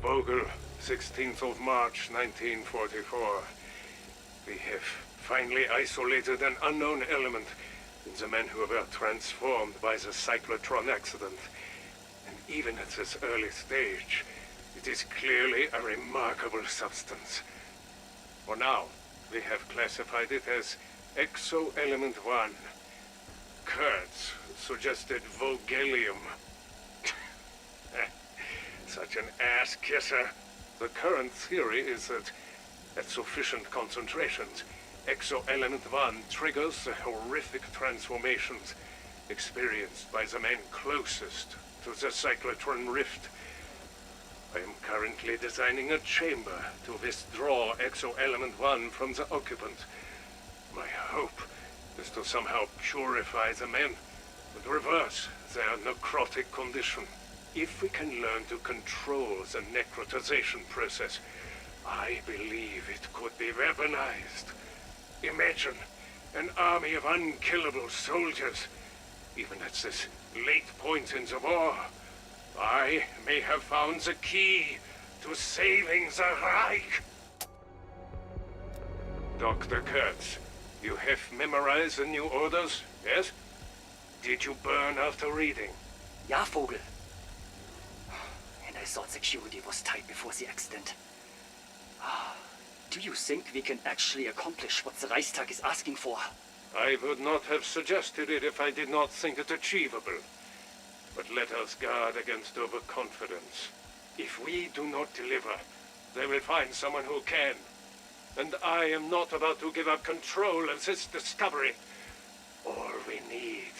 Vogel, 16th of March, 1944. We have finally isolated an unknown element in the men who were transformed by the cyclotron accident. And even at this early stage, it is clearly a remarkable substance. For now, we have classified it as Exo-Element 1. Kurtz suggested Vogelium. Such an ass-kisser. The current theory is that at sufficient concentrations, Exo-Element 1 triggers the horrific transformations experienced by the men closest to the cyclotron rift. I am currently designing a chamber to withdraw Exo-Element 1 from the occupant. My hope is to somehow purify the men and reverse their necrotic condition. If we can learn to control the necrotization process, I believe it could be weaponized. Imagine an army of unkillable soldiers. Even at this late point in the war, I may have found the key to saving the Reich. Dr. Kurtz, you have memorized the new orders, yes? Did you burn after reading? Ja, Vogel. And I thought security was tight before the accident. Do you think we can actually accomplish what the Reichstag is asking for? I would not have suggested it if I did not think it achievable. But let us guard against overconfidence. If we do not deliver, they will find someone who can. And I am not about to give up control of this discovery. All we need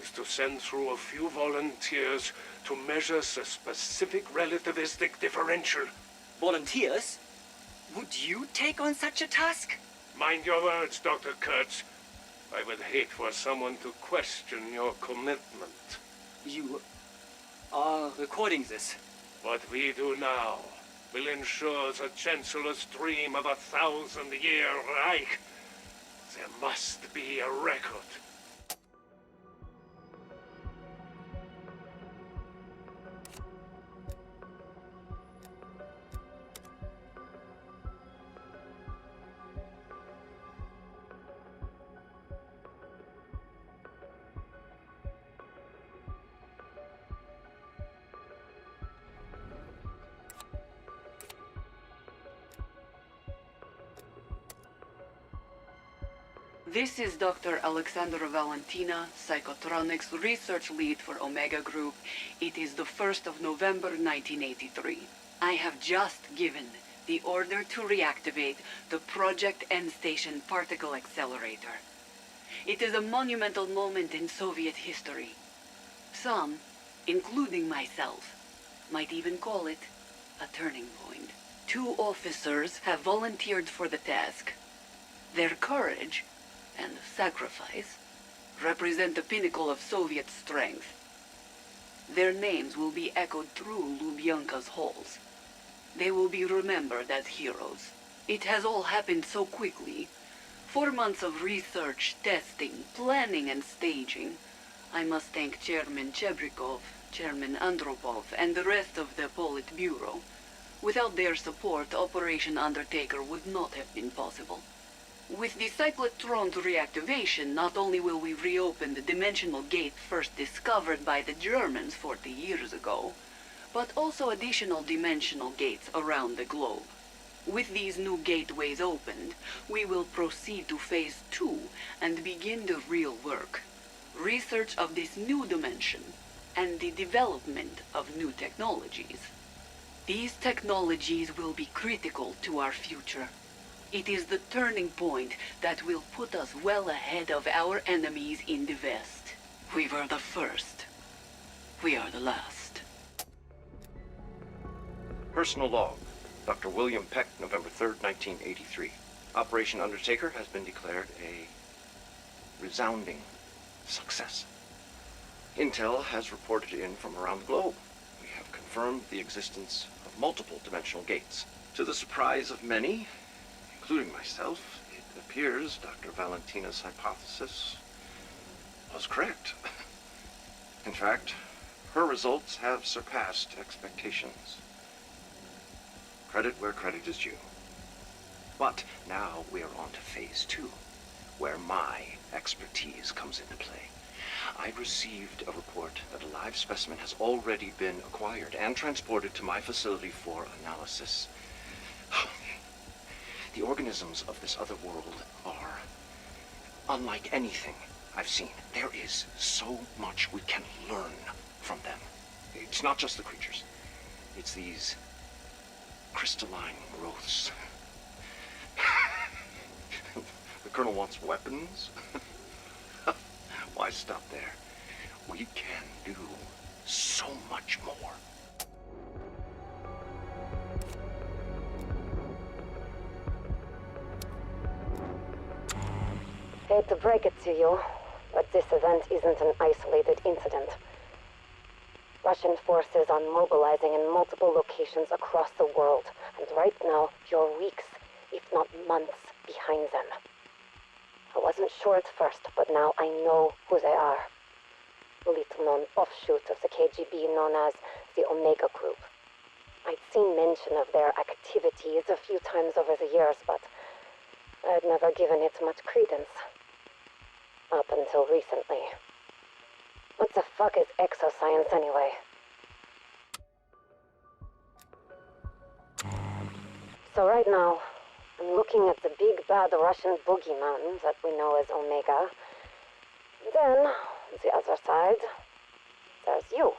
is to send through a few volunteers to measure the specific relativistic differential. Volunteers? Would you take on such a task? Mind your words, Dr. Kurtz. I would hate for someone to question your commitment. You are recording this. What we do now will ensure the Chancellor's dream of a 1,000-year Reich. There must be a record. This is Dr. Alexandra Valentina, Psychotronics Research Lead for Omega Group. It is the 1st of November, 1983. I have just given the order to reactivate the Project End Station Particle Accelerator. It is a monumental moment in Soviet history. Some, including myself, might even call it a turning point. 2 officers have volunteered for the task. Their courage and sacrifice represent the pinnacle of Soviet strength. Their names will be echoed through Lubyanka's halls. They will be remembered as heroes. It has all happened so quickly. 4 months of research, testing, planning, and staging. I must thank Chairman Chebrikov, Chairman Andropov, and the rest of the Politburo. Without their support, Operation Undertaker would not have been possible. With the cyclotron's reactivation, not only will we reopen the dimensional gate first discovered by the Germans 40 years ago, but also additional dimensional gates around the globe. With these new gateways opened, we will proceed to Phase 2 and begin the real work. Research of this new dimension and the development of new technologies. These technologies will be critical to our future. It is the turning point that will put us well ahead of our enemies in the West. We were the first. We are the last. Personal log. Dr. William Peck, November 3rd, 1983. Operation Undertaker has been declared a resounding success. Intel has reported in from around the globe. We have confirmed the existence of multiple dimensional gates. To the surprise of many, including myself, it appears Dr. Valentina's hypothesis was correct. In fact, her results have surpassed expectations. Credit where credit is due. But now we are on to phase 2, where my expertise comes into play. I received a report that a live specimen has already been acquired and transported to my facility for analysis. The organisms of this other world are unlike anything I've seen. There is so much we can learn from them. It's not just the creatures. It's these crystalline growths. The Colonel wants weapons? Why stop there? We can do so much more. Hate to break it to you, but this event isn't an isolated incident. Russian forces are mobilizing in multiple locations across the world, and right now, you're weeks, if not months, behind them. I wasn't sure at first, but now I know who they are. A little-known offshoot of the KGB known as the Omega Group. I'd seen mention of their activities a few times over the years, but I'd never given it much credence. Up until recently. What the fuck is exoscience anyway? So right now, I'm looking at the big bad Russian boogeyman that we know as Omega. Then, on the other side, there's you.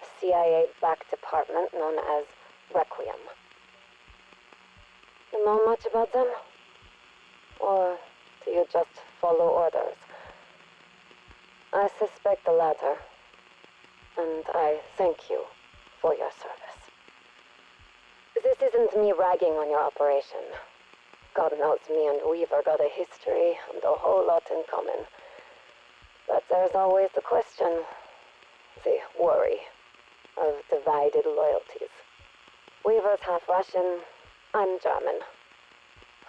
A CIA-backed department known as Requiem. You know much about them? Or do you just follow orders? I suspect the latter, and I thank you for your service. This isn't me ragging on your operation. God knows me and Weaver got a history and a whole lot in common. But there's always the question, the worry, of divided loyalties. Weaver's half Russian, I'm German.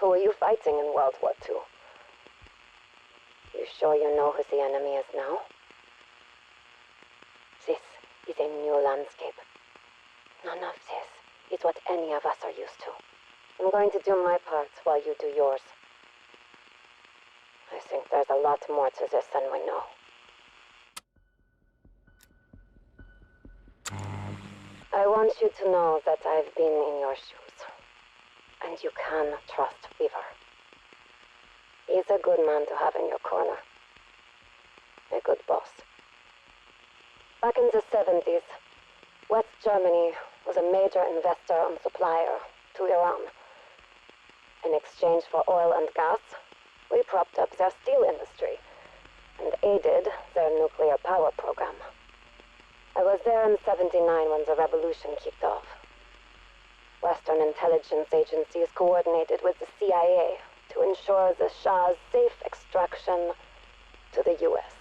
Who are you fighting in World War II? You sure you know who the enemy is now? This is a new landscape. None of this is what any of us are used to. I'm going to do my part while you do yours. I think there's a lot more to this than we know. I want you to know that I've been in your shoes. And you can trust Weaver. He's a good man to have in your corner. A good boss. Back in the 70s, West Germany was a major investor and supplier to Iran. In exchange for oil and gas, we propped up their steel industry and aided their nuclear power program. I was there in '79 when the revolution kicked off. Western intelligence agencies coordinated with the CIA to ensure the Shah's safe extraction to the US.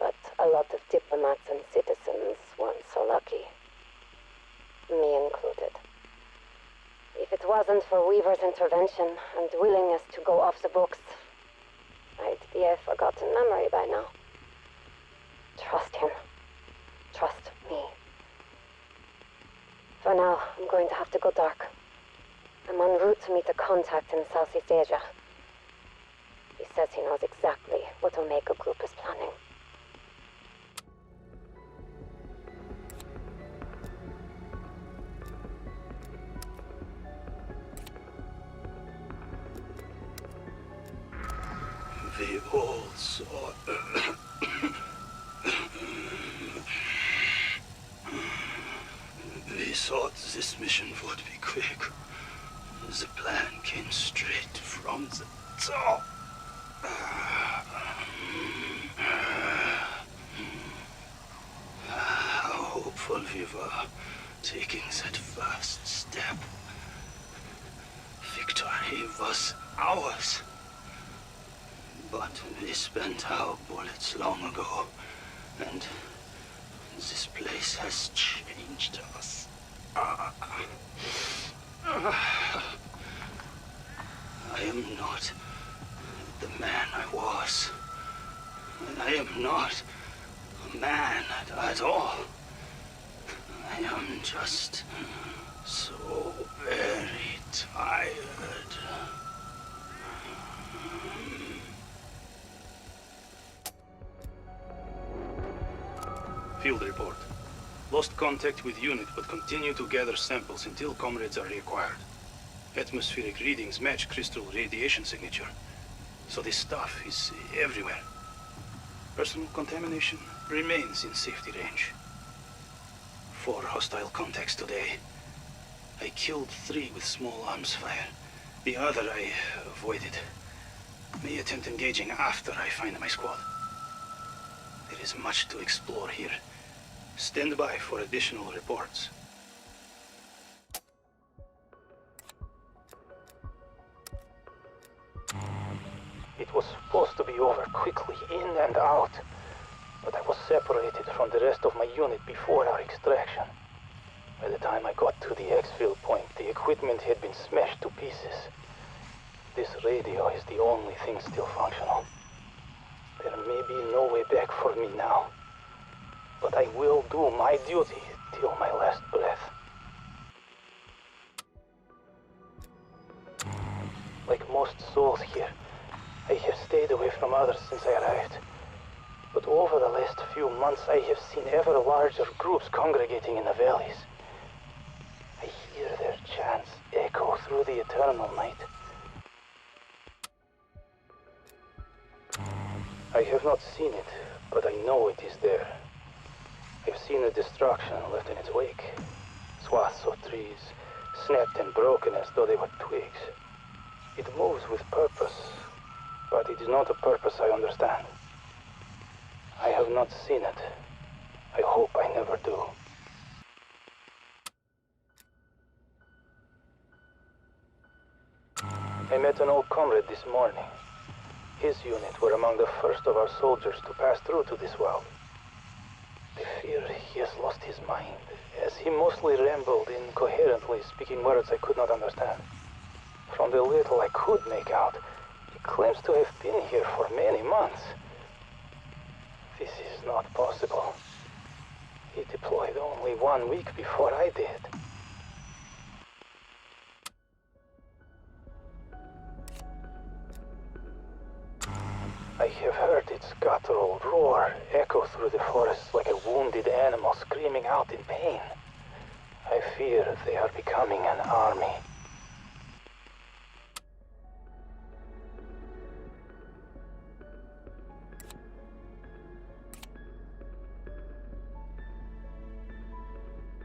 But a lot of diplomats and citizens weren't so lucky. Me included. If it wasn't for Weaver's intervention and willingness to go off the books, I'd be a forgotten memory by now. Trust him. Trust me. For now, I'm going to have to go dark. I'm en route to meet a contact in Southeast Asia. He says he knows exactly what Omega Group is planning. We all saw... We thought this mission would be quick. The plan came straight from the top. How hopeful we were taking that first step. Victory was ours. But we spent our bullets long ago, and this place has changed us. I am not the man I was. I am not a man at all. I am just So very tired. Field report. Lost contact with unit, but continue to gather samples until comrades are reacquired. Atmospheric readings match crystal radiation signature. So this stuff is everywhere. Personal contamination remains in safety range. 4 hostile contacts today. I killed 3 with small arms fire. The other I avoided. May attempt engaging after I find my squad. There is much to explore here. Stand by for additional reports. It was supposed to be over quickly, in and out. But I was separated from the rest of my unit before our extraction. By the time I got to the exfil point, the equipment had been smashed to pieces. This radio is the only thing still functional. There may be no way back for me now. But I will do my duty till my last breath. Like most souls here, I have stayed away from others since I arrived. But over the last few months, I have seen ever larger groups congregating in the valleys. I hear their chants echo through the eternal night. I have not seen it, but I know it is there. I've seen the destruction left in its wake. Swaths of trees, snapped and broken as though they were twigs. It moves with purpose, but it is not a purpose I understand. I have not seen it. I hope I never do. I met an old comrade this morning. His unit were among the first of our soldiers to pass through to this world. I fear he has lost his mind, as he mostly rambled incoherently, speaking words I could not understand. From the little I could make out, he claims to have been here for many months. This is not possible. He deployed only 1 week before I did. I have heard its guttural roar echo through the forest like a wounded animal screaming out in pain. I fear they are becoming an army.